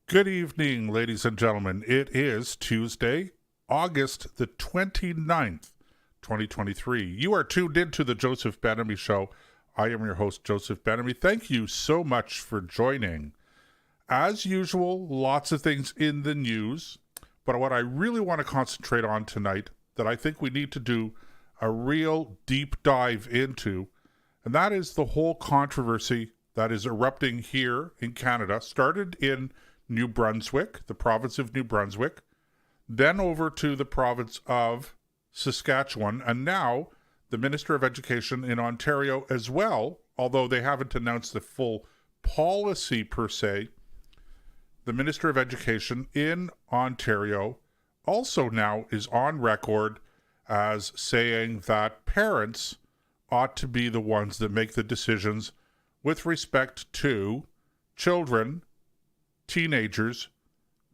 Good evening, ladies and gentlemen. It is Tuesday, August the 29th, 2023. You are tuned into the Joseph Benamy Show. I am your host, Joseph Benamy. Thank you so much for joining. As usual, lots of things in the news, but what I really want to concentrate on tonight that I think we need to do a real deep dive into, and that is the whole controversy that is erupting here in Canada, started in New Brunswick, the province of New Brunswick, then over to the province of Saskatchewan, and now the Minister of Education in Ontario as well, although they haven't announced the full policy per se. The Minister of Education in Ontario also now is on record as saying that parents ought to be the ones that make the decisions with respect to children, teenagers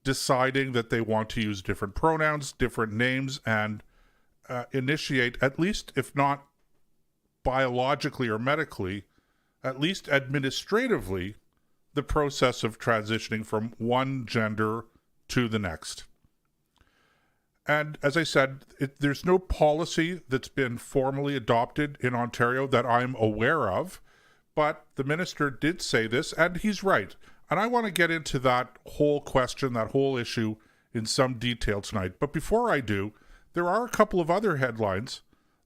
deciding that they want to use different pronouns, different names, and initiate, at least if not biologically or medically, at least administratively, the process of transitioning from one gender to the next. And as I said, there's no policy that's been formally adopted in Ontario that I'm aware of, but the minister did say this, and he's right. And I want to get into that whole question, that whole issue in some detail tonight. But before I do, there are a couple of other headlines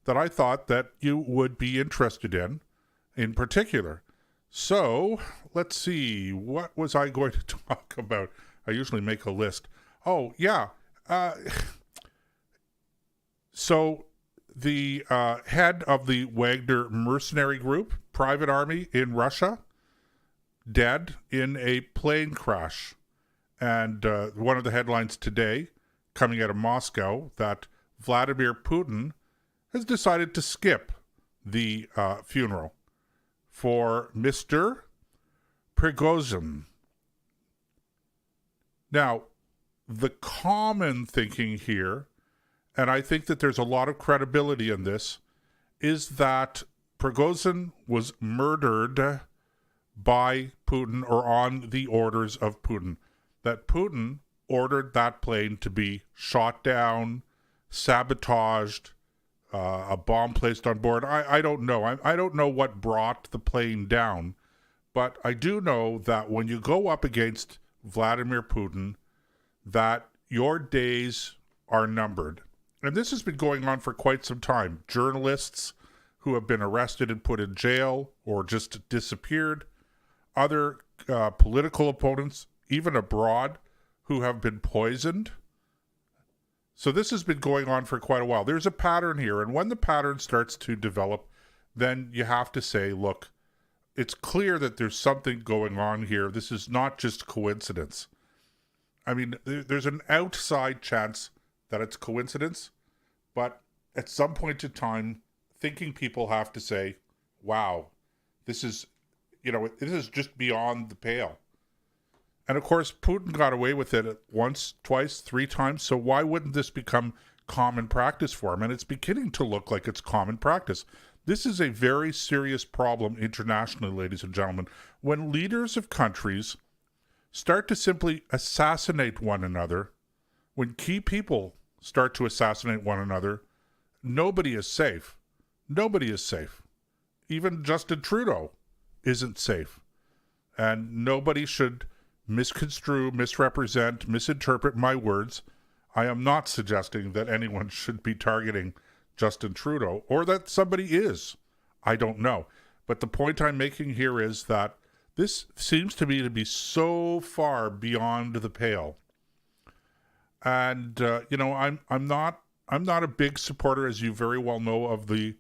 that I thought that you would be interested in particular. So let's see, what was I going to talk about? I usually make a list. Oh, yeah. So the head of the Wagner mercenary group, private army in Russia, dead in a plane crash. And one of the headlines today, coming out of Moscow, that Vladimir Putin has decided to skip the funeral for Mr. Prigozhin. Now, the common thinking here, and I think that there's a lot of credibility in this, is that Prigozhin was murdered by Putin or on the orders of Putin. That Putin ordered that plane to be shot down, sabotaged, a bomb placed on board. I don't know. I don't know what brought the plane down, but I do know that when you go up against Vladimir Putin, that your days are numbered. And this has been going on for quite some time. Journalists who have been arrested and put in jail or just disappeared, other political opponents, even abroad, who have been poisoned. So this has been going on for quite a while. There's a pattern here, and when the pattern starts to develop, then you have to say, look, it's clear that there's something going on here. This is not just coincidence. I mean, there's an outside chance that it's coincidence, but at some point in time, thinking people have to say, wow, this is just beyond the pale. And of course, Putin got away with it once, twice, three times. So why wouldn't this become common practice for him? And it's beginning to look like it's common practice. This is a very serious problem internationally, ladies and gentlemen. When leaders of countries start to simply assassinate one another, when key people start to assassinate one another, nobody is safe. Nobody is safe. Even Justin Trudeau isn't safe. And nobody should misconstrue, misrepresent, misinterpret my words. I am not suggesting that anyone should be targeting Justin Trudeau or that somebody is. I don't know. But the point I'm making here is that this seems to me to be so far beyond the pale. And I'm not a big supporter, as you very well know, of the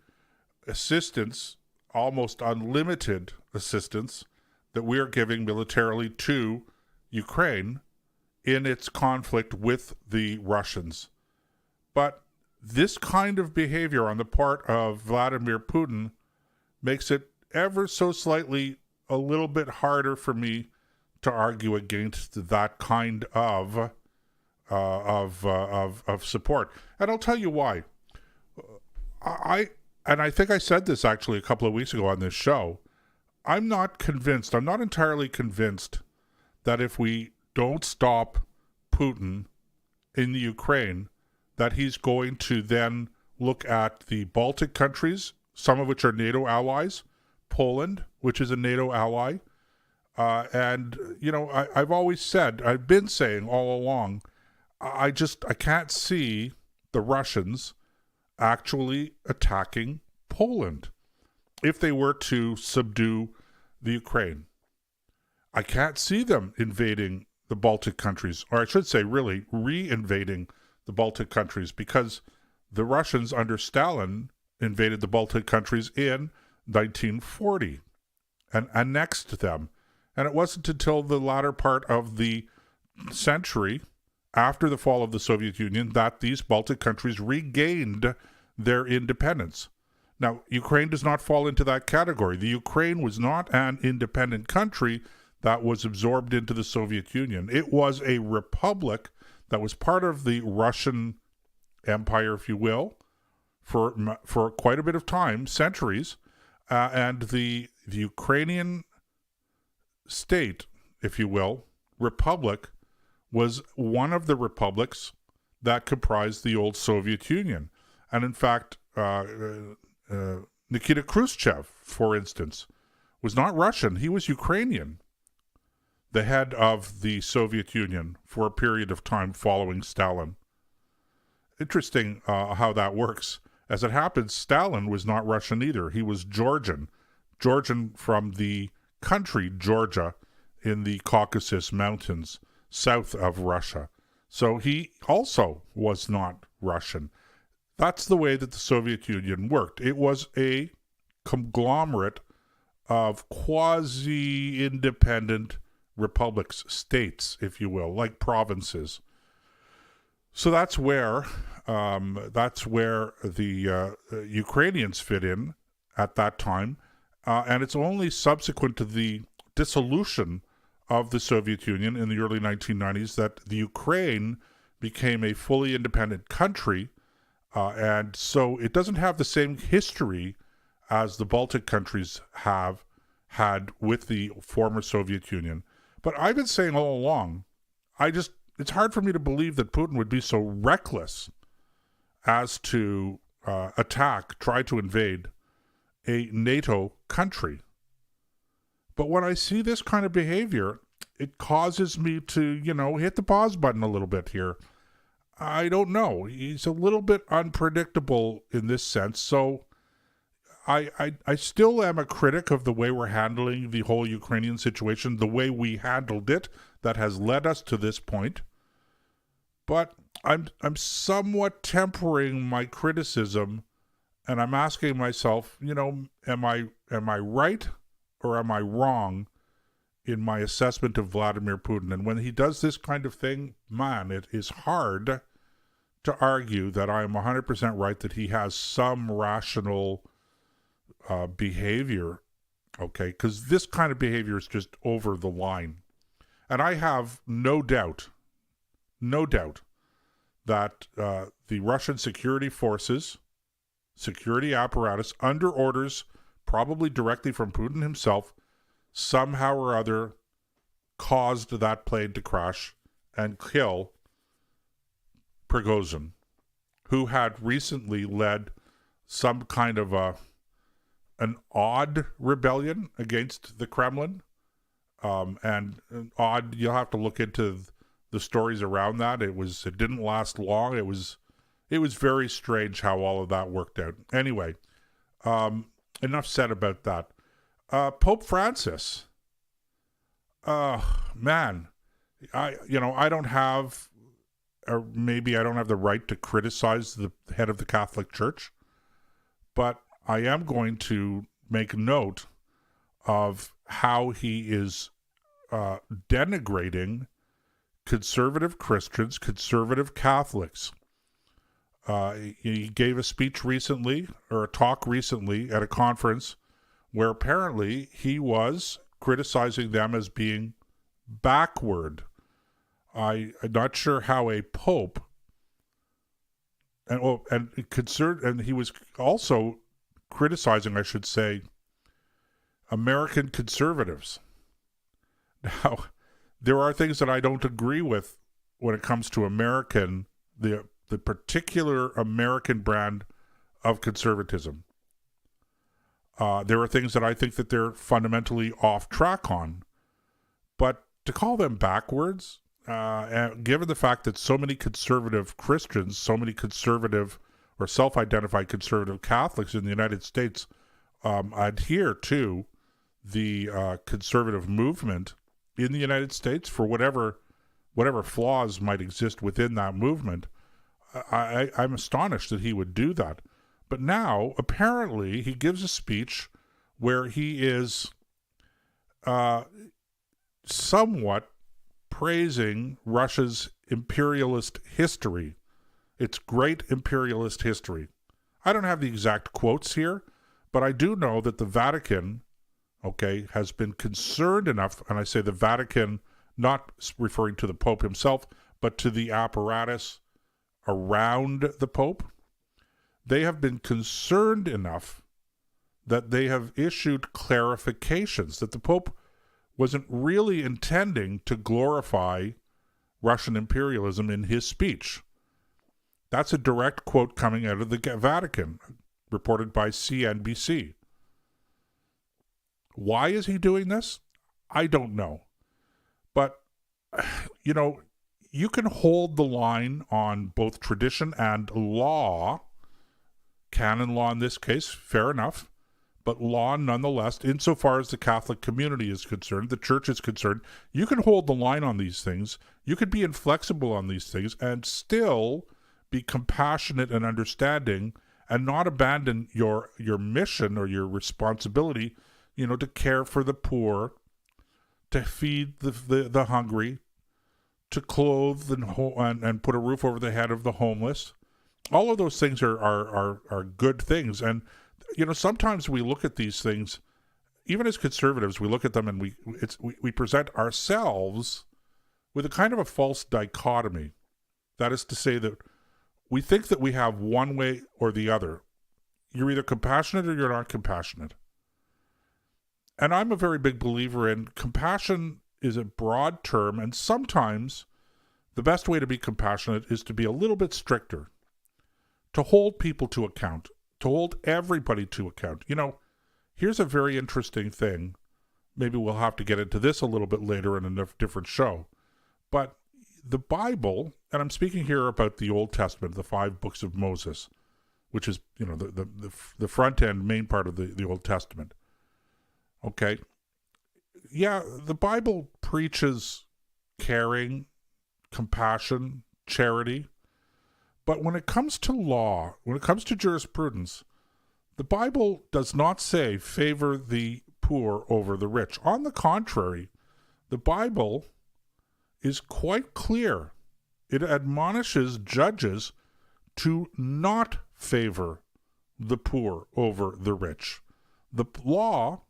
assistance, almost unlimited assistance, that we are giving militarily to Ukraine in its conflict with the Russians. But this kind of behavior on the part of Vladimir Putin makes it ever so slightly a little bit harder for me to argue against that kind of support. And I'll tell you why. I think I said this actually a couple of weeks ago on this show. I'm not entirely convinced that if we don't stop Putin in the Ukraine, that he's going to then look at the Baltic countries, some of which are NATO allies, Poland, which is a NATO ally. And, I've always said, I've been saying all along, I can't see the Russians actually attacking Poland if they were to subdue the Ukraine. I can't see them invading the Baltic countries, or I should say really re-invading the Baltic countries, because the Russians under Stalin invaded the Baltic countries in 1940 and annexed them. And it wasn't until the latter part of the century, after the fall of the Soviet Union, that these Baltic countries regained their independence. Now, Ukraine does not fall into that category. The Ukraine was not an independent country that was absorbed into the Soviet Union. It was a republic that was part of the Russian Empire, if you will, for quite a bit of time, centuries, and the Ukrainian state, if you will, republic, was one of the republics that comprised the old Soviet Union. And in fact, Nikita Khrushchev, for instance, was not Russian. He was Ukrainian, the head of the Soviet Union for a period of time following Stalin. Interesting how that works. As it happens, Stalin was not Russian either. He was Georgian from the country Georgia in the Caucasus Mountains, south of Russia. So he also was not Russian. That's the way that the Soviet Union worked. It was a conglomerate of quasi-independent republics, states, if you will, like provinces. So that's where the Ukrainians fit in at that time, and it's only subsequent to the dissolution of the Soviet Union in the early 1990s that the Ukraine became a fully independent country, and so it doesn't have the same history as the Baltic countries have had with the former Soviet Union. But I've been saying all along, it's hard for me to believe that Putin would be so reckless as to try to invade a NATO country. But when I see this kind of behavior, it causes me to, hit the pause button a little bit here. I don't know. He's a little bit unpredictable in this sense. So I still am a critic of the way we're handling the whole Ukrainian situation, the way we handled it that has led us to this point. But I'm somewhat tempering my criticism, and I'm asking myself, am I right or am I wrong in my assessment of Vladimir Putin? And when he does this kind of thing, man, it is hard to argue that I am 100% right, that he has some rational behavior, okay? Because this kind of behavior is just over the line. And I have no doubt that the Russian security forces, security apparatus, under orders probably directly from Putin himself, somehow or other caused that plane to crash and kill Prigozhin, who had recently led some kind of an odd rebellion against the Kremlin. And odd, you'll have to look into the stories around that. It didn't last long. It was very strange how all of that worked out. Anyway, enough said about that. Pope Francis. Man, I don't have, or maybe I don't have the right to criticize the head of the Catholic Church, but I am going to make note of how he is denigrating conservative Christians, conservative Catholics. He gave a speech recently, or a talk recently at a conference where apparently he was criticizing them as being backward. I'm not sure how a pope, and he was also criticizing, I should say, American conservatives. Now, there are things that I don't agree with when it comes to the particular American brand of conservatism. There are things that I think that they're fundamentally off track on. But to call them backwards, given the fact that so many conservative Christians, so many conservative or self-identified conservative Catholics in the United States adhere to the conservative movement in the United States for whatever flaws might exist within that movement, I'm astonished that he would do that. But now, apparently, he gives a speech where he is somewhat praising Russia's imperialist history. It's great imperialist history. I don't have the exact quotes here, but I do know that the Vatican, has been concerned enough, and I say the Vatican, not referring to the Pope himself, but to the apparatus around the Pope. They have been concerned enough that they have issued clarifications that the Pope wasn't really intending to glorify Russian imperialism in his speech. That's a direct quote coming out of the Vatican, reported by CNBC. Why is he doing this? I don't know. But, you can hold the line on both tradition and law, canon law in this case, fair enough, but law nonetheless, insofar as the Catholic community is concerned, the church is concerned, you can hold the line on these things, you could be inflexible on these things, and still be compassionate and understanding, and not abandon your mission or your responsibility, to care for the poor, to feed the hungry, to clothe and put a roof over the head of the homeless. All of those things are good things. And, sometimes we look at these things, even as conservatives, we look at them and we present ourselves with a kind of a false dichotomy. That is to say that we think that we have one way or the other. You're either compassionate or you're not compassionate. And I'm a very big believer in compassion is a broad term, and sometimes the best way to be compassionate is to be a little bit stricter, to hold people to account, to hold everybody to account. Here's a very interesting thing. Maybe we'll have to get into this a little bit later in a different show. But the Bible, and I'm speaking here about the Old Testament, the 5 books of Moses, which is, the front end, main part of the Old Testament. Okay. Yeah, the Bible preaches caring, compassion, charity. But when it comes to law, when it comes to jurisprudence, the Bible does not say favor the poor over the rich. On the contrary, the Bible is quite clear. It admonishes judges to not favor the poor over the rich. The law,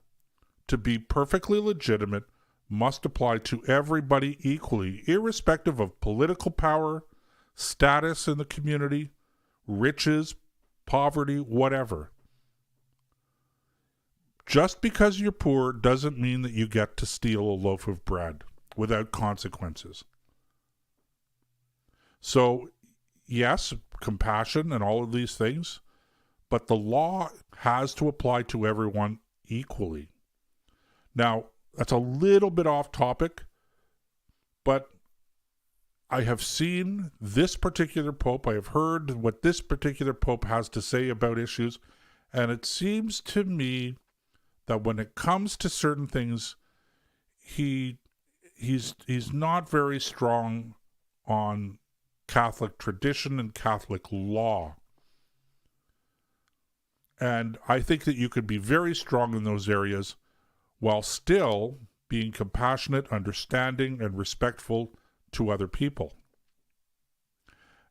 to be perfectly legitimate, must apply to everybody equally, irrespective of political power, status in the community, riches, poverty, whatever. Just because you're poor doesn't mean that you get to steal a loaf of bread without consequences. So, yes, compassion and all of these things, but the law has to apply to everyone equally. Now, that's a little bit off topic, but I have seen this particular pope. I have heard what this particular pope has to say about issues, and it seems to me that when it comes to certain things, he's not very strong on Catholic tradition and Catholic law. And I think that you could be very strong in those areas while still being compassionate, understanding, and respectful to other people.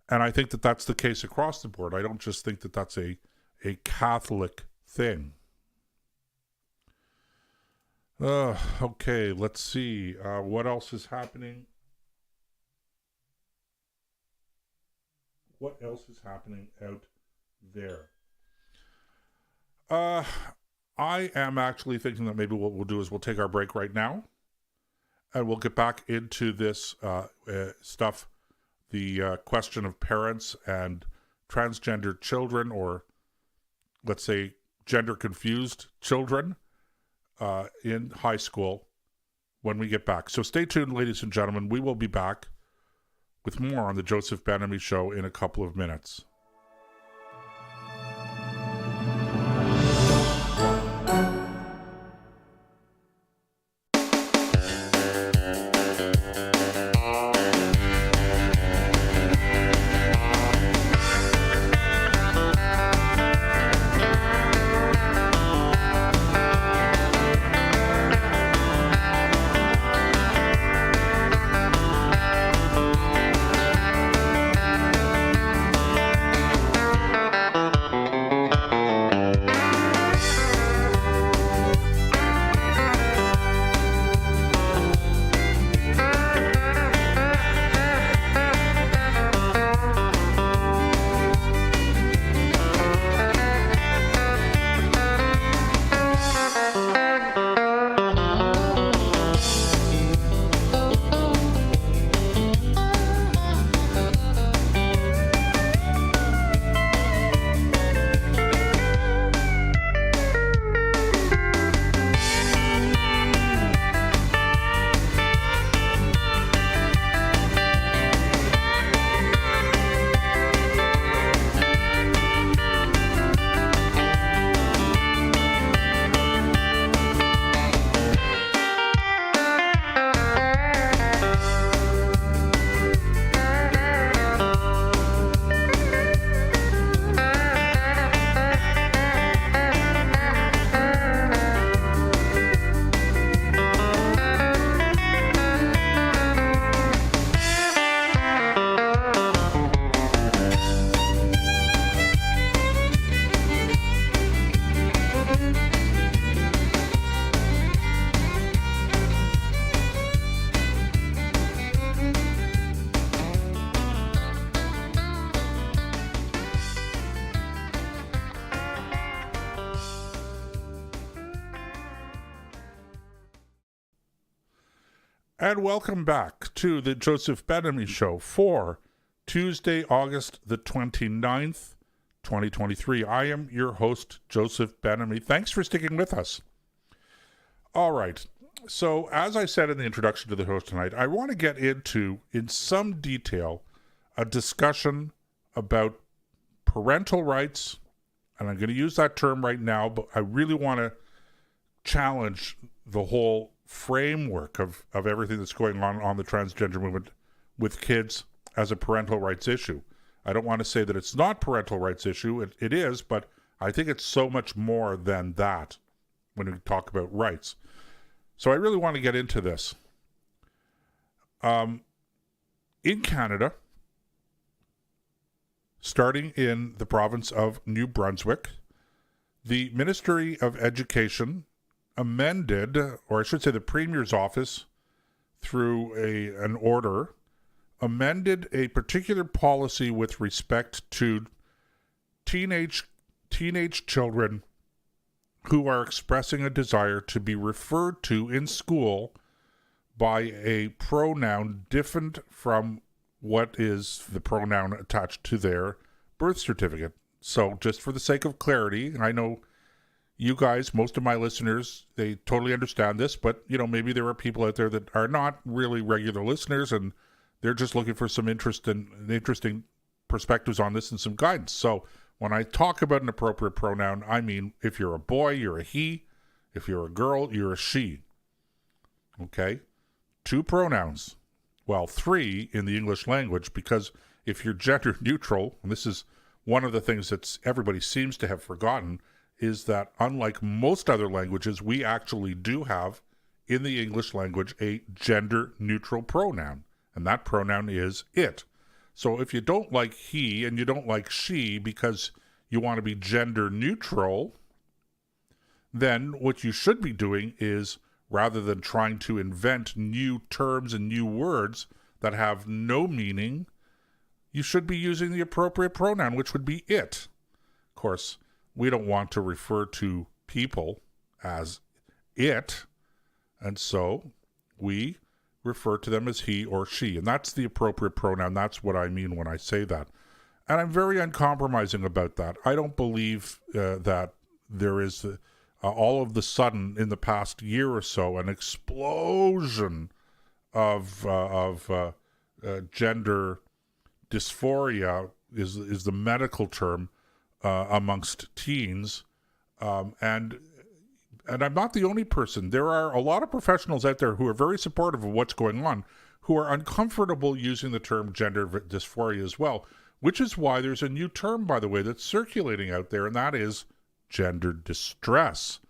And I think that that's the case across the board. I don't just think that that's a Catholic thing. Okay, let's see. What else is happening? What else is happening out there? I am actually thinking that maybe what we'll do is we'll take our break right now. and we'll get back into this stuff, the question of parents and transgender children, or let's say gender-confused children in high school when we get back. So stay tuned, ladies and gentlemen. We will be back with more on the Joseph Ben-Ami Show in a couple of minutes. And welcome back to the Joseph Ben-Ami Show for Tuesday, August the 29th, 2023. I am your host, Joseph Ben-Ami. Thanks for sticking with us. All right. So, as I said in the introduction to the host tonight, I want to get into, in some detail, a discussion about parental rights. And I'm going to use that term right now, but I really want to challenge the whole framework of everything that's going on the transgender movement with kids as a parental rights issue. I don't want to say that it's not parental rights issue. It is, but I think it's so much more than that when we talk about rights. So I really want to get into this. In Canada, starting in the province of New Brunswick, the Ministry of Education amended, or I should say the Premier's office, through an order, amended a particular policy with respect to teenage children who are expressing a desire to be referred to in school by a pronoun different from what is the pronoun attached to their birth certificate. So just for the sake of clarity, I know you guys, most of my listeners, they totally understand this, but, you know, maybe there are people out there that are not really regular listeners and they're just looking for some interesting perspectives on this and some guidance. So when I talk about an appropriate pronoun, I mean, if you're a boy, you're a he. If you're a girl, you're a she. Okay? 2 pronouns. Well, 3 in the English language, because if you're gender neutral, and this is one of the things that everybody seems to have forgotten, is that unlike most other languages, we actually do have in the English language a gender neutral pronoun, and that pronoun is it. So if you don't like he and you don't like she because you want to be gender neutral, then what you should be doing is, rather than trying to invent new terms and new words that have no meaning, you should be using the appropriate pronoun, which would be it. Of course, we don't want to refer to people as it, and so we refer to them as he or she. And that's the appropriate pronoun. That's what I mean when I say that. And I'm very uncompromising about that. I don't believe that there is all of the sudden in the past year or so an explosion of gender dysphoria is the medical term amongst teens, and I'm not the only person. There are a lot of professionals out there who are very supportive of what's going on, who are uncomfortable using the term gender dysphoria as well, which is why there's a new term, by the way, that's circulating out there, and that is gender distress.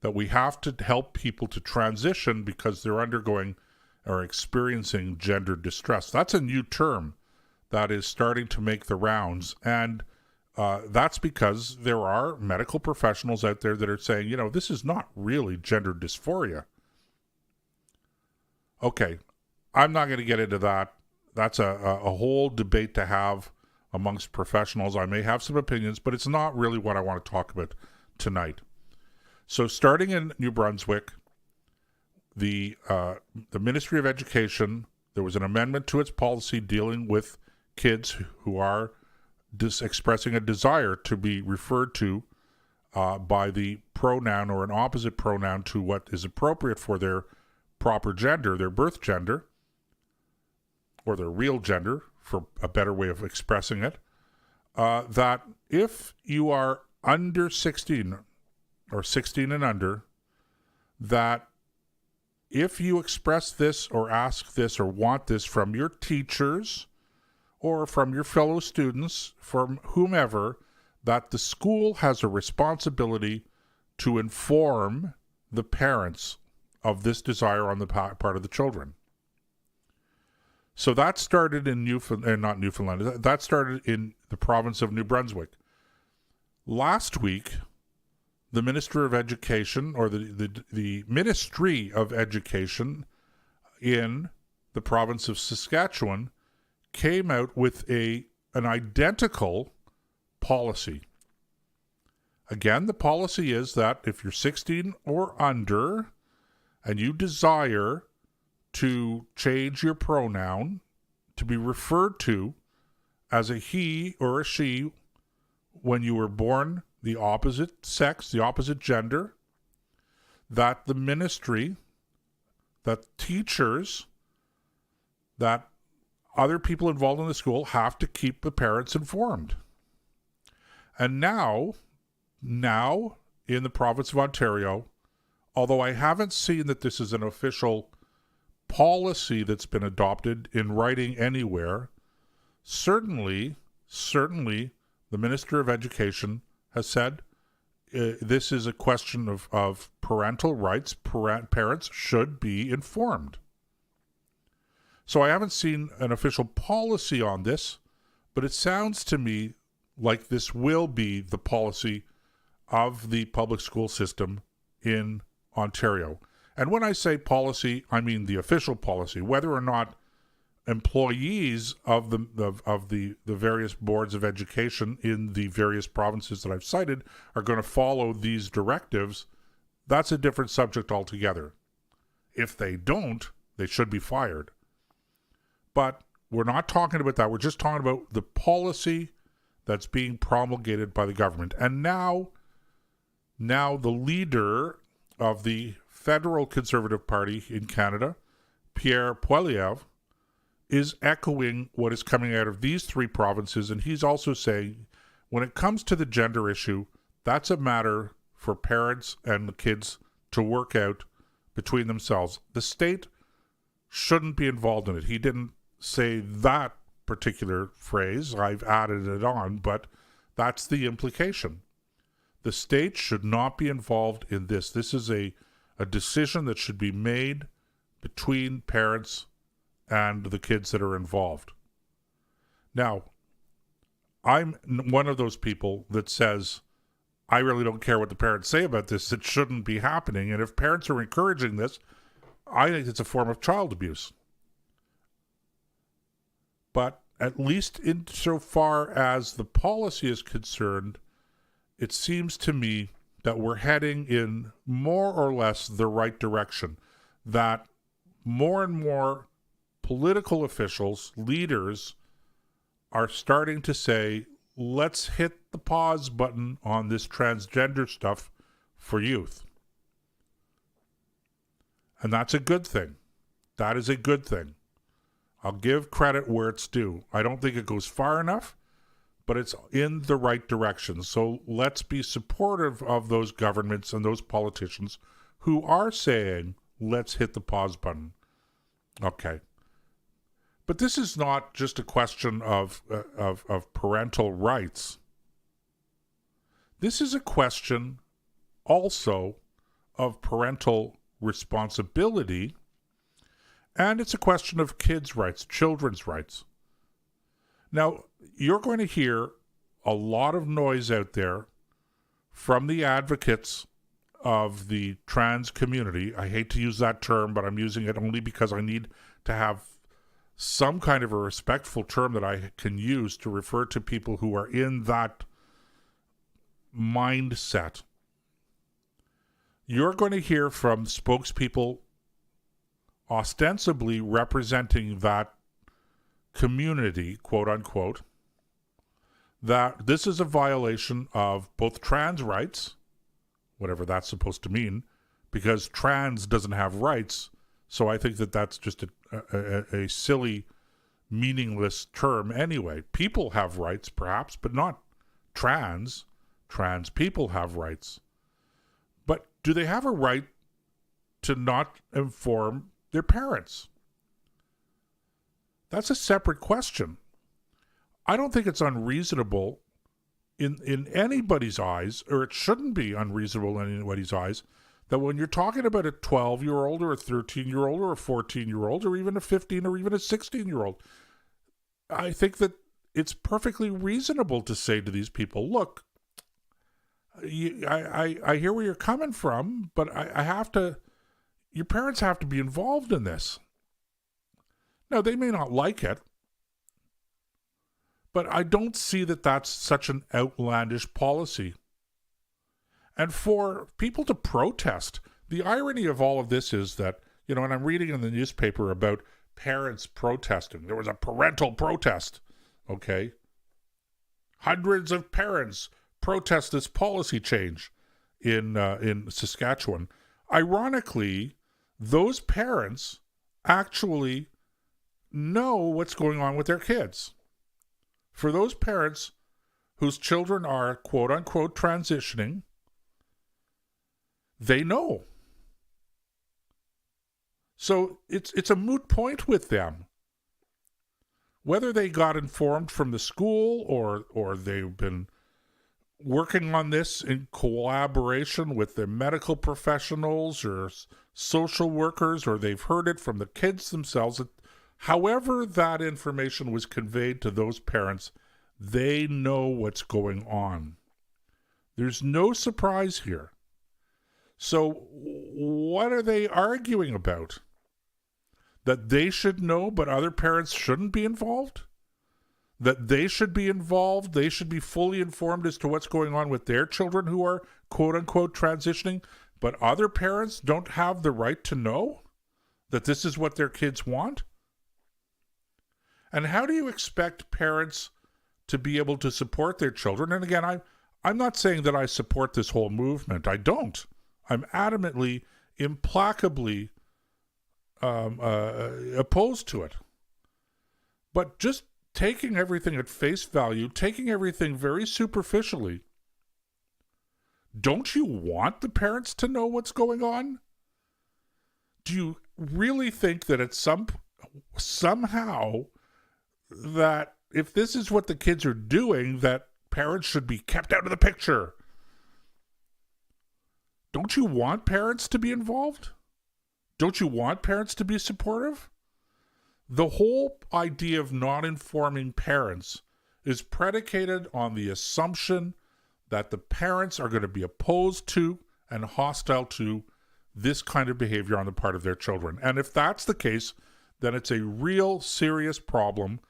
That we have to help people to transition because they're undergoing or experiencing gender distress. That's a new term that is starting to make the rounds, and that's because there are medical professionals out there that are saying, this is not really gender dysphoria. Okay, I'm not going to get into that. That's a whole debate to have amongst professionals. I may have some opinions, but it's not really what I want to talk about tonight. So starting in New Brunswick, the Ministry of Education, there was an amendment to its policy dealing with kids who are expressing a desire to be referred to by the pronoun or an opposite pronoun to what is appropriate for their proper gender, their birth gender, or their real gender, for a better way of expressing it, that if you are under 16 or 16 and under, that if you express this or ask this or want this from your teachers or from your fellow students, from whomever, that the school has a responsibility to inform the parents of this desire on the part of the children. So that started in not Newfoundland, that started in the province of New Brunswick. Last week, the Minister of Education, or the Ministry of Education in the province of Saskatchewan, came out with an identical policy. Again, the policy is that if you're 16 or under and you desire to change your pronoun to be referred to as a he or a she when you were born the opposite sex, the opposite gender, that the ministry, that teachers, that other people involved in the school have to keep the parents informed. And now in the province of Ontario, although I haven't seen that this is an official policy that's been adopted in writing anywhere, certainly the Minister of Education has said this is a question of parental rights. Parents should be informed. So I haven't seen an official policy on this, but it sounds to me like this will be the policy of the public school system in Ontario. And when I say policy, I mean the official policy. Whether or not employees of the various boards of education in the various provinces that I've cited are going to follow these directives, that's a different subject altogether. If they don't, they should be fired. But we're not talking about that. We're just talking about the policy that's being promulgated by the government. And now the leader of the federal Conservative Party in Canada, Pierre Poilievre, is echoing what is coming out of these three provinces, and he's also saying when it comes to the gender issue, that's a matter for parents and the kids to work out between themselves. The state shouldn't be involved in it. He didn't say that particular phrase. I've added it on, but that's the implication. The state should not be involved in this. This is a decision that should be made between parents and the kids that are involved. Now, I'm one of those people that says, I really don't care what the parents say about this. It shouldn't be happening. And if parents are encouraging this, I think it's a form of child abuse. But at least insofar as the policy is concerned, it seems to me that we're heading in more or less the right direction. That more and more political officials, leaders, are starting to say, let's hit the pause button on this transgender stuff for youth. And that's a good thing. That is a good thing. I'll give credit where it's due. I don't think it goes far enough, but it's in the right direction. So let's be supportive of those governments and those politicians who are saying, let's hit the pause button. Okay. But this is not just a question of parental rights. This is a question also of parental responsibility, and it's a question of kids' rights, children's rights. Now, you're going to hear a lot of noise out there from the advocates of the trans community. I hate to use that term, but I'm using it only because I need to have some kind of a respectful term that I can use to refer to people who are in that mindset. You're going to hear from spokespeople ostensibly representing that community, quote unquote, that this is a violation of both trans rights, whatever that's supposed to mean, because trans doesn't have rights. So I think that that's just a silly, meaningless term anyway. People have rights, perhaps, but not trans. Trans people have rights. But do they have a right to not inform their parents? That's a separate question. I don't think it's unreasonable in anybody's eyes, or it shouldn't be unreasonable in anybody's eyes, that when you're talking about a 12-year-old or a 13-year-old or a 14-year-old or even a 15 or even a 16-year-old, I think that it's perfectly reasonable to say to these people, look, I hear where you're coming from, but I have to, your parents have to be involved in this. Now, they may not like it, but I don't see that that's such an outlandish policy. And for people to protest, the irony of all of this is that, and I'm reading in the newspaper about parents protesting. There was a parental protest, okay? Hundreds of parents protest this policy change in Saskatchewan. Ironically, those parents actually know what's going on with their kids. For those parents whose children are, quote unquote, transitioning, they know. So it's a moot point with them. Whether they got informed from the school or they've been working on this in collaboration with the medical professionals or social workers, or they've heard it from the kids themselves, however that information was conveyed to those parents, they know what's going on. There's no surprise here. So what are they arguing about? That they should know, but other parents shouldn't be involved? That they should be involved, they should be fully informed as to what's going on with their children who are quote-unquote transitioning, but other parents don't have the right to know that this is what their kids want? And how do you expect parents to be able to support their children? And again, I'm not saying that I support this whole movement. I don't. I'm adamantly, implacably opposed to it. But just taking everything at face value, taking everything very superficially, don't you want the parents to know what's going on? Do you really think that it's somehow that if this is what the kids are doing, that parents should be kept out of the picture? Don't you want parents to be involved? Don't you want parents to be supportive? The whole idea of not informing parents is predicated on the assumption that the parents are going to be opposed to and hostile to this kind of behavior on the part of their children. And if that's the case, then it's a real serious problem.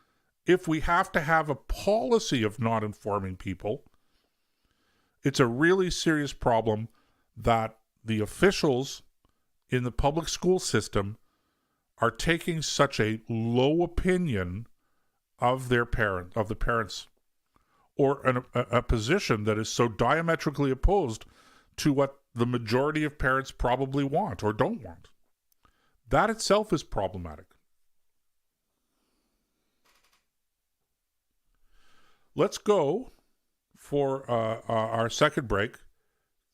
If we have to have a policy of not informing people, it's a really serious problem that the officials in the public school system are taking such a low opinion of the parents, or a position that is so diametrically opposed to what the majority of parents probably want or don't want. That itself is problematic. Let's go for our second break.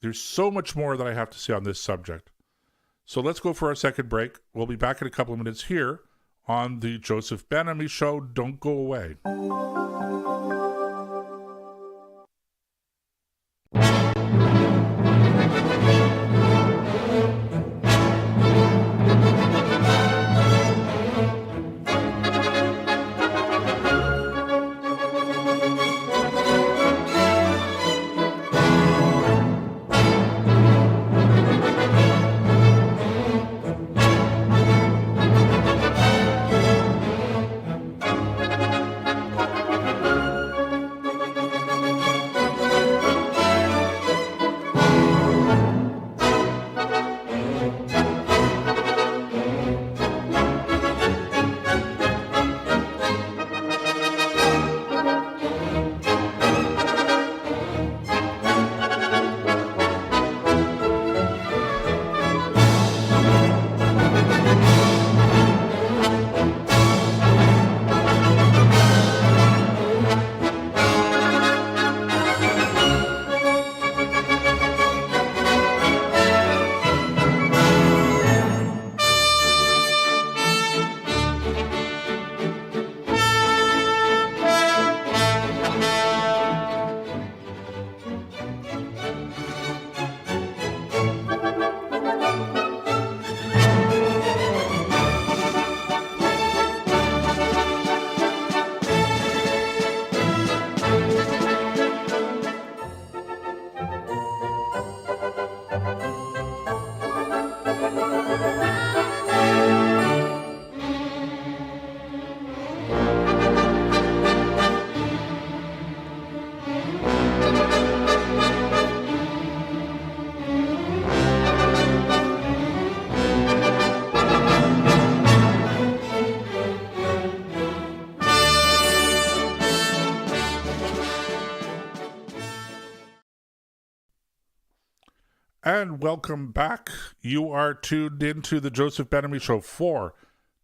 There's so much more that I have to say on this subject. So let's go for our second break. We'll be back in a couple of minutes here on the Joseph Ben-Ami Show. Don't go away. And welcome back. You are tuned into the Joseph Ben-Ami Show for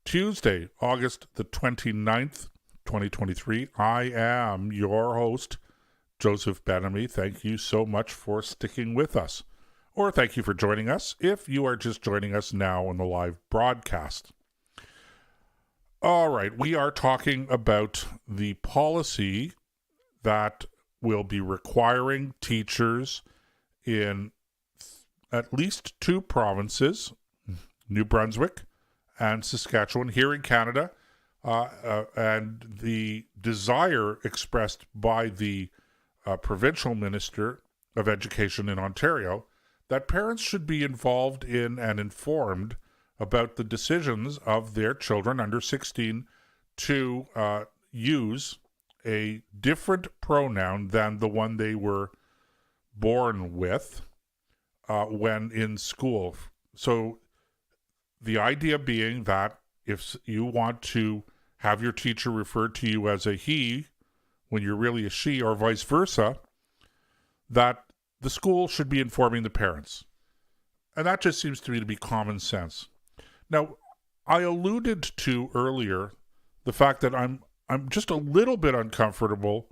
Tuesday, August the 29th, 2023. I am your host, Joseph Ben-Ami. Thank you so much for sticking with us. Or thank you for joining us if you are just joining us now on the live broadcast. All right, we are talking about the policy that will be requiring teachers in at least two provinces, New Brunswick and Saskatchewan, here in Canada, and the desire expressed by the provincial minister of education in Ontario that parents should be involved in and informed about the decisions of their children under 16 to use a different pronoun than the one they were born with when in school. So the idea being that if you want to have your teacher refer to you as a he when you're really a she, or vice versa, that the school should be informing the parents. And that just seems to me to be common sense. Now, I alluded to earlier the fact that I'm just a little bit uncomfortable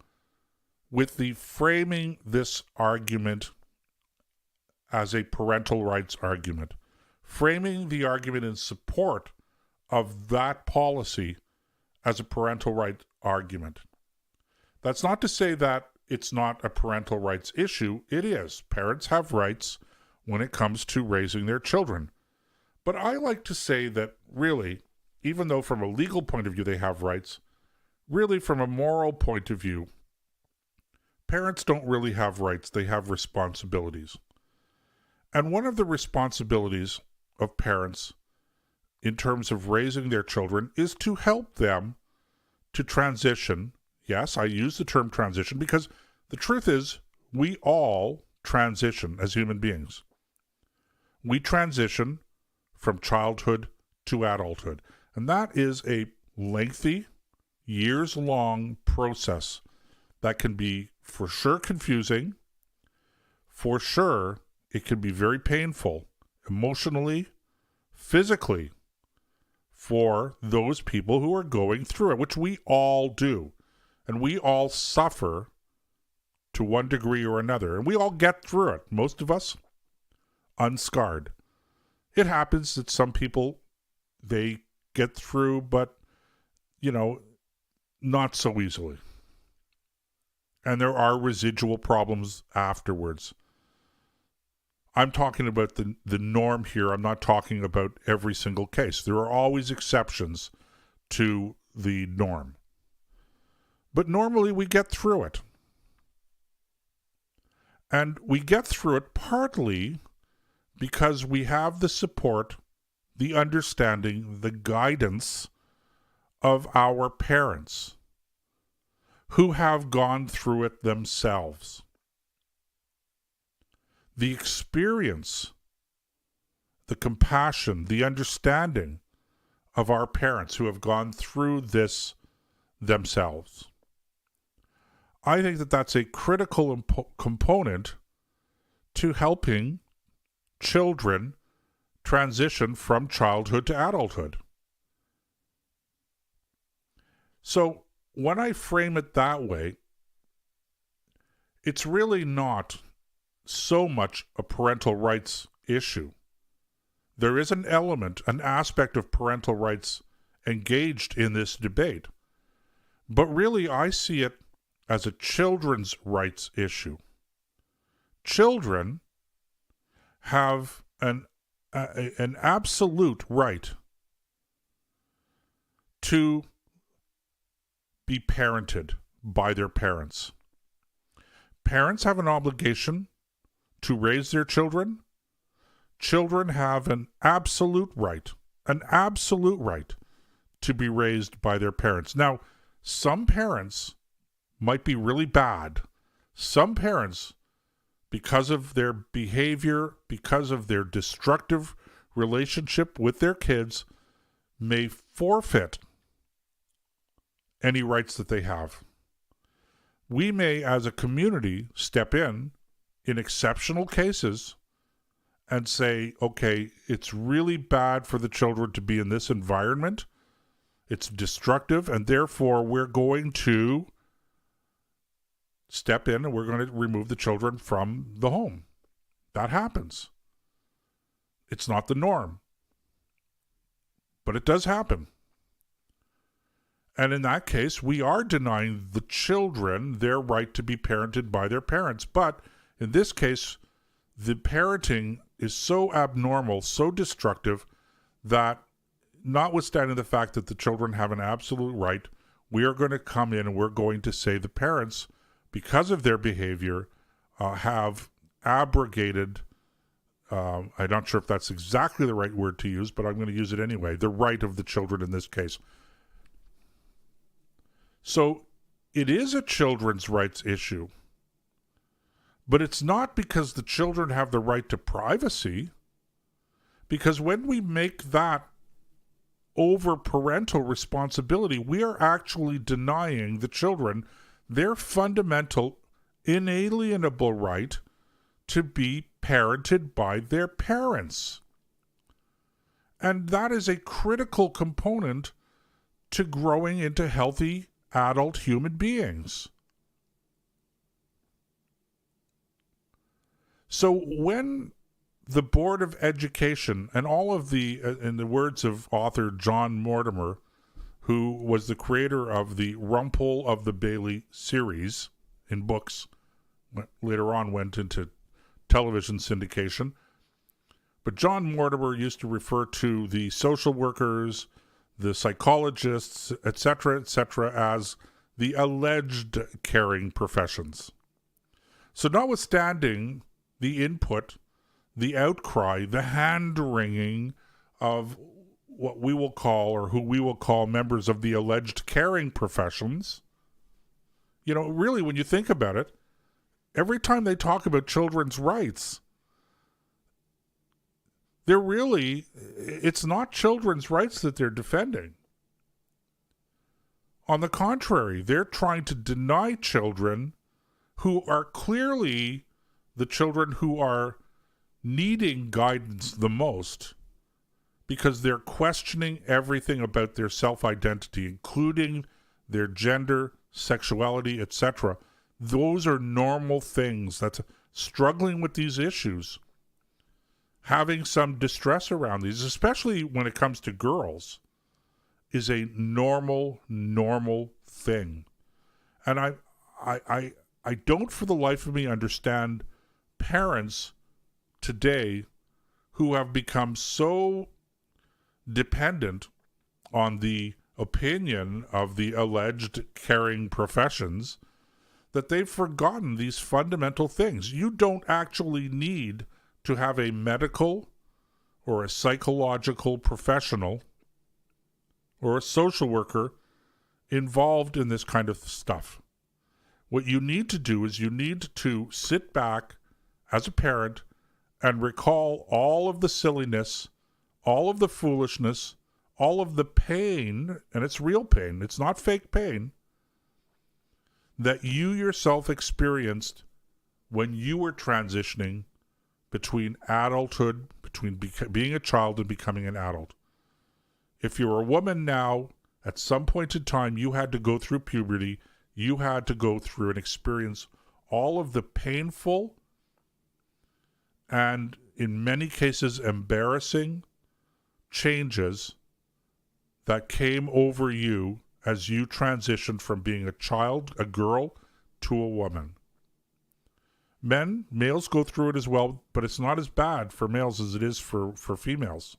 with the framing this argument as a parental rights argument, framing the argument in support of that policy as a parental rights argument. That's not to say that it's not a parental rights issue. It is. Parents have rights when it comes to raising their children. But I like to say that really, even though from a legal point of view they have rights, really from a moral point of view, parents don't really have rights. They have responsibilities. And one of the responsibilities of parents in terms of raising their children is to help them to transition. Yes, I use the term transition because the truth is we all transition as human beings. We transition from childhood to adulthood. And that is a lengthy, years-long process that can be for sure confusing. For sure, it can be very painful emotionally, physically, for those people who are going through it, which we all do. And we all suffer to one degree or another. And we all get through it. Most of us unscarred. It happens that some people, they get through, but, not so easily. And there are residual problems afterwards. I'm talking about the norm here. I'm not talking about every single case. There are always exceptions to the norm. But normally we get through it. And we get through it partly because we have the support, the understanding, the guidance of our parents who have gone through it themselves. The experience, the compassion, the understanding of our parents who have gone through this themselves. I think that that's a critical component to helping children transition from childhood to adulthood. So when I frame it that way, it's really not so much a parental rights issue. There is an element, an aspect of parental rights engaged in this debate. But really, I see it as a children's rights issue. Children have an absolute right to be parented by their parents. Parents have an obligation to raise their children. Children have an absolute right to be raised by their parents. Now, some parents might be really bad. Some parents, because of their behavior, because of their destructive relationship with their kids, may forfeit any rights that they have. We may, as a community, step in exceptional cases and say, okay, it's really bad for the children to be in this environment. It's destructive, and therefore we're going to step in and we're going to remove the children from the home. That happens. It's not the norm, but it does happen. And in that case, we are denying the children their right to be parented by their parents. But in this case, the parenting is so abnormal, so destructive, that notwithstanding the fact that the children have an absolute right, we are going to come in and we're going to say the parents, because of their behavior, have abrogated, I'm not sure if that's exactly the right word to use, but I'm going to use it anyway, the right of the children in this case. So it is a children's rights issue, but it's not because the children have the right to privacy, because when we make that over parental responsibility, we are actually denying the children their fundamental, inalienable right to be parented by their parents. And that is a critical component to growing into healthy adult human beings. So when the Board of Education and all of the, in the words of author John Mortimer, who was the creator of the Rumpole of the Bailey series in books, later on went into television syndication. But John Mortimer used to refer to the social workers, the psychologists, etc., as the alleged caring professions. So notwithstanding the input, the outcry, the hand-wringing of what we will call, or who we will call, members of the alleged caring professions, really, when you think about it, every time they talk about children's rights, it's not children's rights that they're defending. On the contrary, they're trying to deny children who are clearly the children who are needing guidance the most, because they're questioning everything about their self-identity, including their gender, sexuality, etc. Those are normal things. That's struggling with these issues, having some distress around these, especially when it comes to girls, is a normal thing. And I don't for the life of me understand parents today who have become so dependent on the opinion of the alleged caring professions that they've forgotten these fundamental things. You don't actually need to have a medical or a psychological professional or a social worker involved in this kind of stuff. What you need to do is you need to sit back as a parent and recall all of the silliness, all of the foolishness, all of the pain, and it's real pain, it's not fake pain, that you yourself experienced when you were transitioning between adulthood, between being a child and becoming an adult. If you're a woman now, at some point in time, you had to go through puberty, you had to go through and experience all of the painful and, in many cases, embarrassing changes that came over you as you transitioned from being a child, a girl, to a woman. Males go through it as well, but it's not as bad for males as it is for females.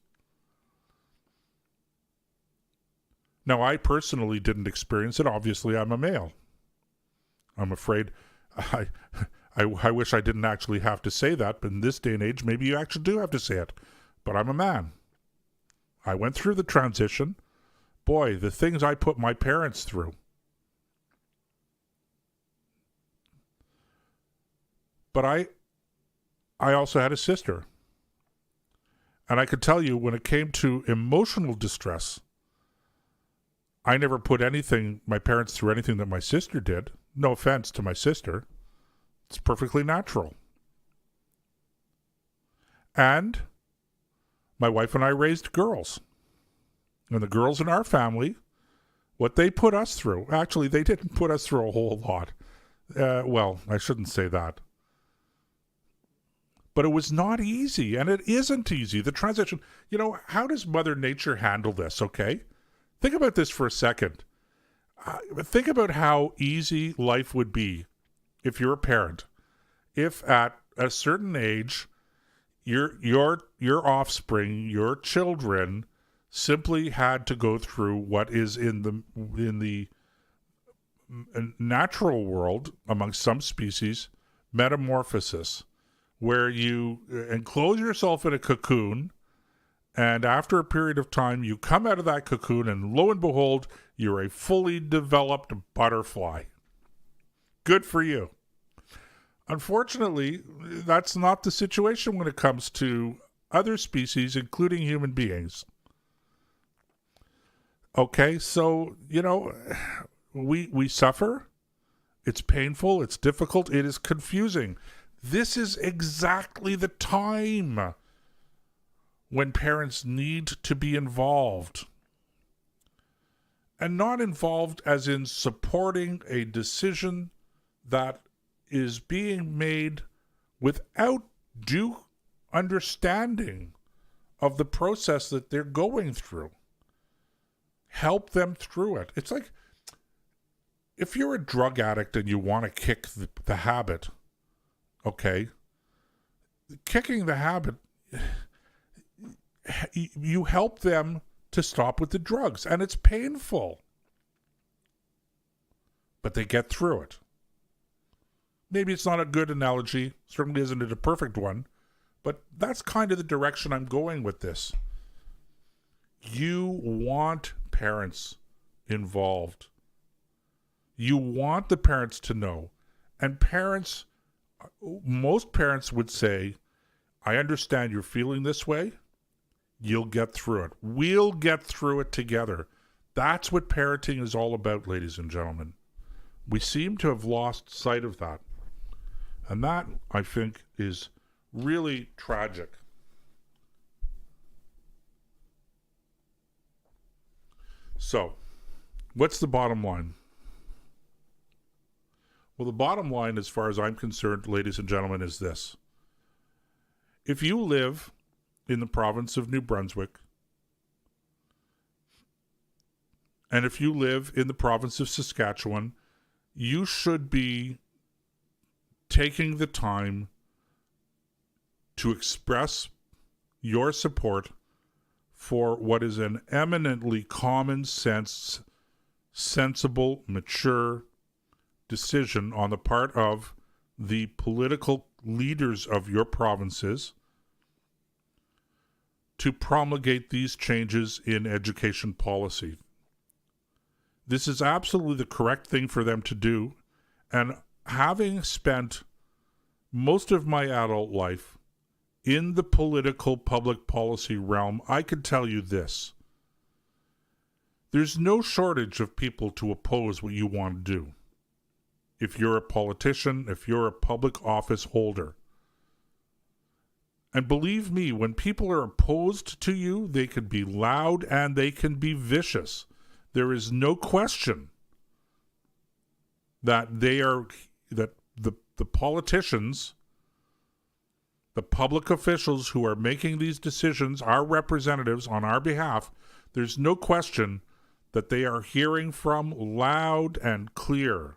Now, I personally didn't experience it. Obviously, I'm a male. I'm afraid I wish I didn't actually have to say that, but in this day and age, maybe you actually do have to say it. But I'm a man. I went through the transition. Boy, the things I put my parents through. But I also had a sister. And I could tell you, when it came to emotional distress, I never put my parents through anything that my sister did. No offense to my sister. It's perfectly natural. And my wife and I raised girls. And the girls in our family, what they put us through, actually, they didn't put us through a whole lot. Well, I shouldn't say that. But it was not easy, and it isn't easy. The transition, how does Mother Nature handle this, okay? Think about this for a second. Think about how easy life would be if you're a parent. If at a certain age, your offspring, your children, simply had to go through what is in the natural world amongst some species, metamorphosis, where you enclose yourself in a cocoon, and after a period of time, you come out of that cocoon, and lo and behold, you're a fully developed butterfly. Good for you. Unfortunately, that's not the situation when it comes to other species, including human beings. Okay, so, we suffer. It's painful. It's difficult. It is confusing. This is exactly the time when parents need to be involved. And not involved as in supporting a decision that is being made without due understanding of the process that they're going through. Help them through it. It's like if you're a drug addict and you want to kick the habit, okay, kicking the habit, you help them to stop with the drugs, and it's painful, but they get through it. Maybe it's not a good analogy, certainly isn't it a perfect one, but that's kind of the direction I'm going with this. You want parents involved. You want the parents to know. And most parents would say, I understand you're feeling this way. You'll get through it. We'll get through it together. That's what parenting is all about, ladies and gentlemen. We seem to have lost sight of that. And that, I think, is really tragic. So, what's the bottom line? Well, the bottom line, as far as I'm concerned, ladies and gentlemen, is this. If you live in the province of New Brunswick, and if you live in the province of Saskatchewan, you should be taking the time to express your support for what is an eminently common sense, sensible, mature decision on the part of the political leaders of your provinces to promulgate these changes in education policy. This is absolutely the correct thing for them to do. And having spent most of my adult life in the political public policy realm, I can tell you this. There's no shortage of people to oppose what you want to do. If you're a politician, if you're a public office holder. And believe me, when people are opposed to you, they can be loud and they can be vicious. There is no question that the politicians, the public officials who are making these decisions, our representatives on our behalf, there's no question that they are hearing from loud and clear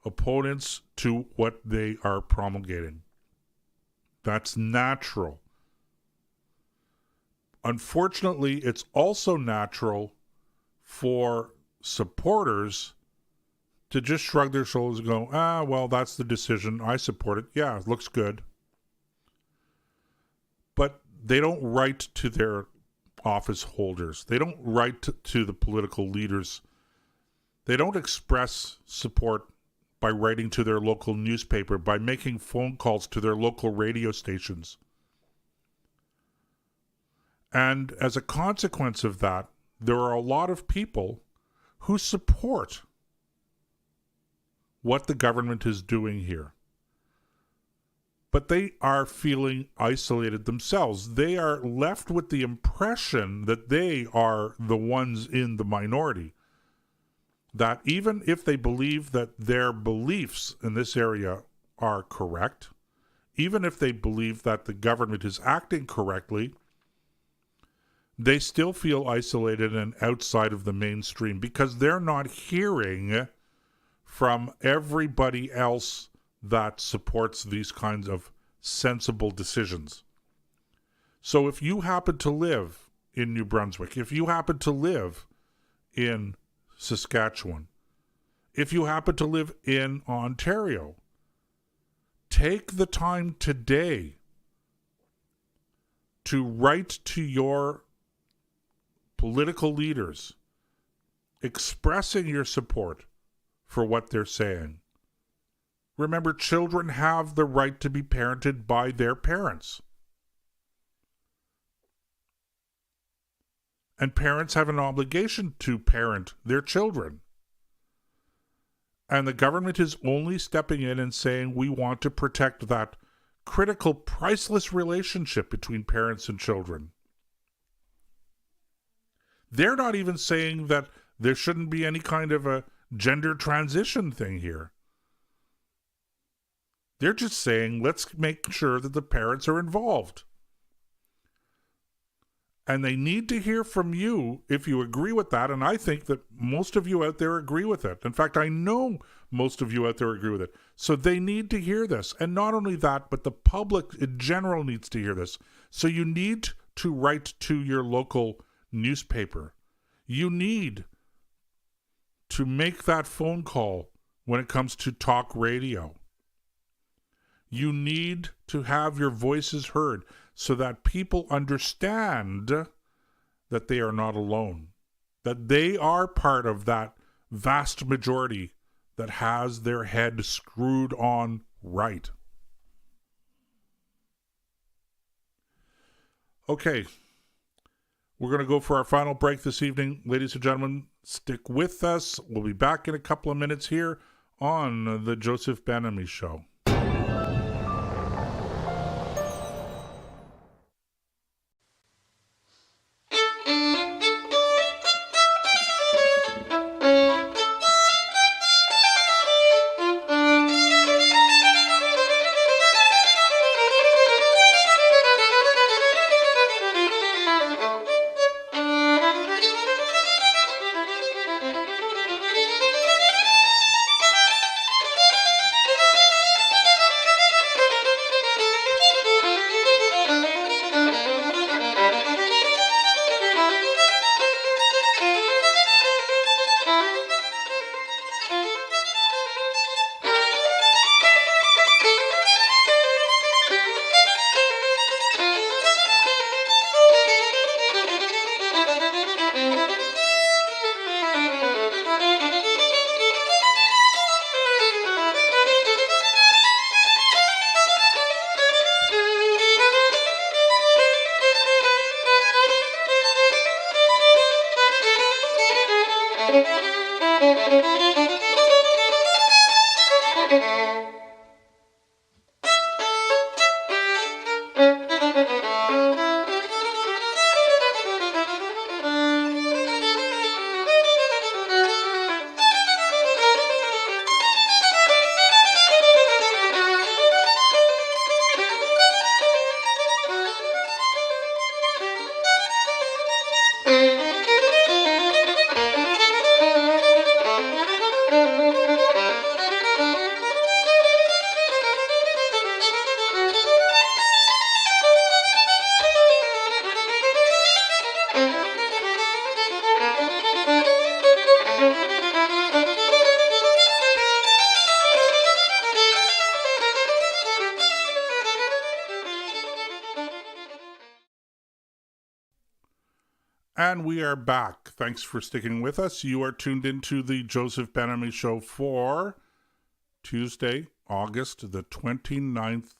opponents to what they are promulgating. That's natural. Unfortunately, it's also natural for supporters to just shrug their shoulders and go, well, that's the decision. I support it. Yeah, it looks good. But they don't write to their office holders. They don't write to the political leaders. They don't express support by writing to their local newspaper, by making phone calls to their local radio stations. And as a consequence of that, there are a lot of people who support what the government is doing here. But they are feeling isolated themselves. They are left with the impression that they are the ones in the minority. That even if they believe that their beliefs in this area are correct, even if they believe that the government is acting correctly, they still feel isolated and outside of the mainstream because they're not hearing from everybody else that supports these kinds of sensible decisions. So if you happen to live in New Brunswick, if you happen to live in Saskatchewan, if you happen to live in Ontario, take the time today to write to your political leaders expressing your support for what they're saying. Remember, children have the right to be parented by their parents. And parents have an obligation to parent their children. And the government is only stepping in and saying we want to protect that critical, priceless relationship between parents and children. They're not even saying that there shouldn't be any kind of a gender transition thing here. They're just saying, let's make sure that the parents are involved. And they need to hear from you if you agree with that. And I think that most of you out there agree with it. In fact, I know most of you out there agree with it. So they need to hear this. And not only that, but the public in general needs to hear this. So you need to write to your local newspaper. You need to make that phone call when it comes to talk radio. You need to have your voices heard so that people understand that they are not alone, that they are part of that vast majority that has their head screwed on right. Okay, We're going to go for our final break this evening. Ladies and gentlemen, stick with us. We'll be back in a couple of minutes here on the Joseph Ben-Ami Show. And we are back. Thanks for sticking with us. You are tuned into the Joseph Ben-Ami Show for Tuesday, August the 29th,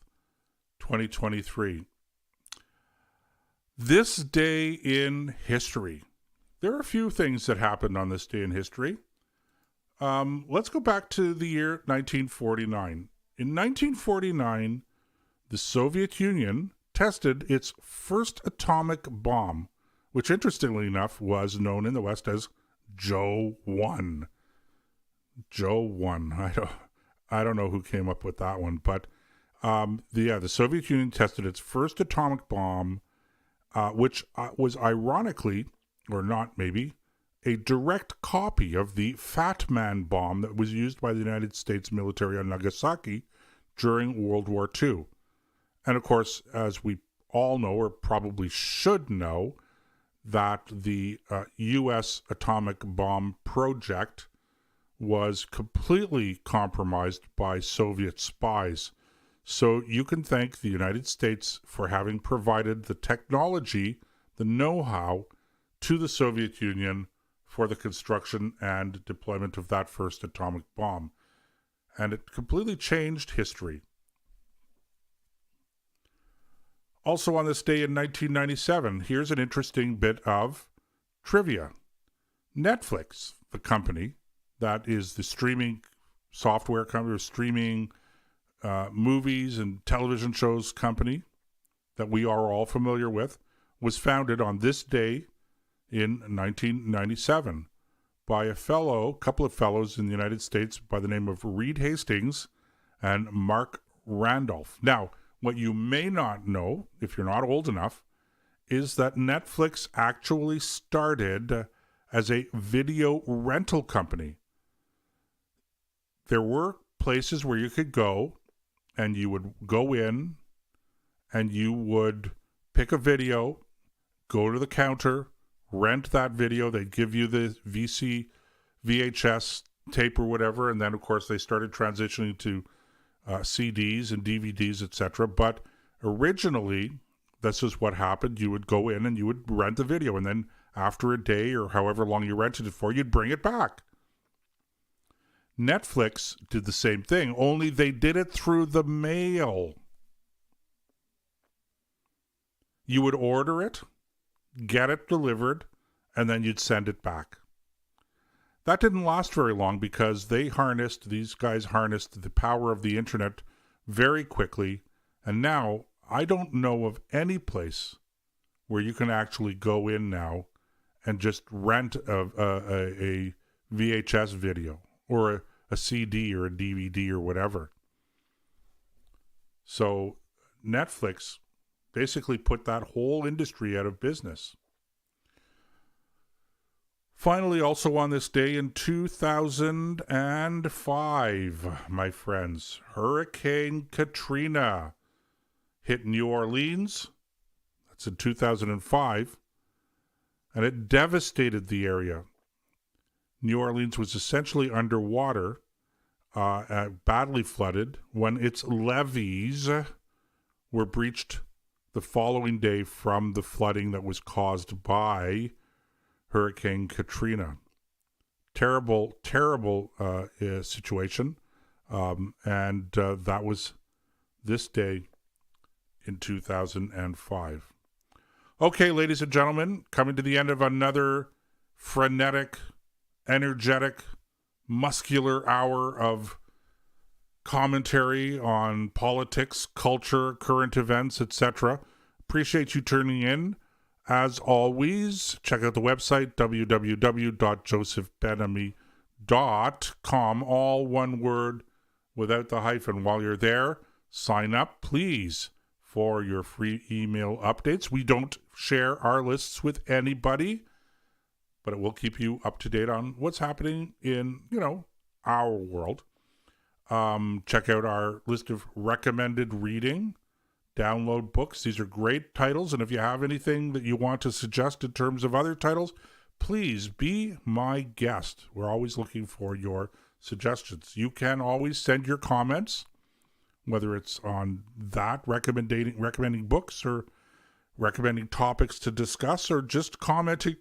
2023. This day in history. There are a few things that happened on this day in history. Let's go back to the year 1949. In 1949, the Soviet Union tested its first atomic bomb, which interestingly enough was known in the West as Joe 1. Joe 1. I don't know who came up with that one, but the Soviet Union tested its first atomic bomb, which was ironically, or not maybe, a direct copy of the Fat Man bomb that was used by the United States military on Nagasaki during World War II. And of course, as we all know, or probably should know, that the U.S. atomic bomb project was completely compromised by Soviet spies. So you can thank the United States for having provided the technology, the know-how to the Soviet Union for the construction and deployment of that first atomic bomb. And it completely changed history. Also on this day in 1997, here's an interesting bit of trivia. Netflix, the company that is the streaming software company, or streaming movies and television shows company that we are all familiar with, was founded on this day in 1997 by a couple of fellows in the United States by the name of Reed Hastings and Mark Randolph. Now, what you may not know, if you're not old enough, is that Netflix actually started as a video rental company. There were places where you could go, and you would go in, and you would pick a video, go to the counter, rent that video. They'd give you the VHS tape or whatever, and then, of course, they started transitioning to CDs and DVDs, etc. But originally, this is what happened. You would go in and you would rent the video, and then after a day or however long you rented it for, you'd bring it back. Netflix did the same thing, only they did it through the mail. You would order it, get it delivered, and then you'd send it back. That didn't last very long because these guys harnessed the power of the internet very quickly. And now I don't know of any place where you can actually go in now and just rent a VHS video or a CD or a DVD or whatever. So Netflix basically put that whole industry out of business. Finally, also on this day in 2005, my friends, Hurricane Katrina hit New Orleans. That's in 2005. And it devastated the area. New Orleans was essentially underwater, badly flooded, when its levees were breached the following day from the flooding that was caused by Hurricane Katrina. Terrible, terrible situation. And that was this day in 2005. Okay, ladies and gentlemen, coming to the end of another frenetic, energetic, muscular hour of commentary on politics, culture, current events, etc. Appreciate you tuning in. As always, check out the website, www.josephbenamy.com, all one word without the hyphen. While you're there, sign up, please, for your free email updates. We don't share our lists with anybody, but it will keep you up to date on what's happening in, our world. Check out our list of recommended reading. Download books. These are great titles, and if you have anything that you want to suggest in terms of other titles, please be my guest. We're always looking for your suggestions. You can always send your comments, whether it's on that, recommending books or recommending topics to discuss, or just commenting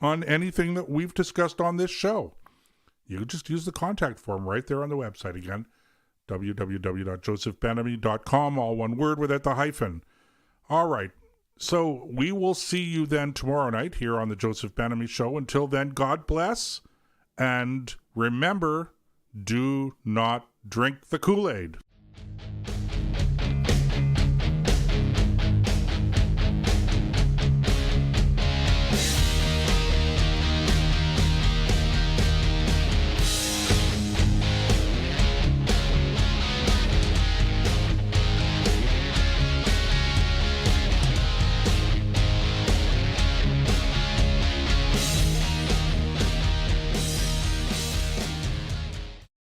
on anything that we've discussed on this show. You can just use the contact form right there on the website again. www.josephbenamy.com, all one word without the hyphen. All right. So we will see you then tomorrow night here on the Joseph Ben-Ami Show. Until then, God bless. And remember, do not drink the Kool-Aid.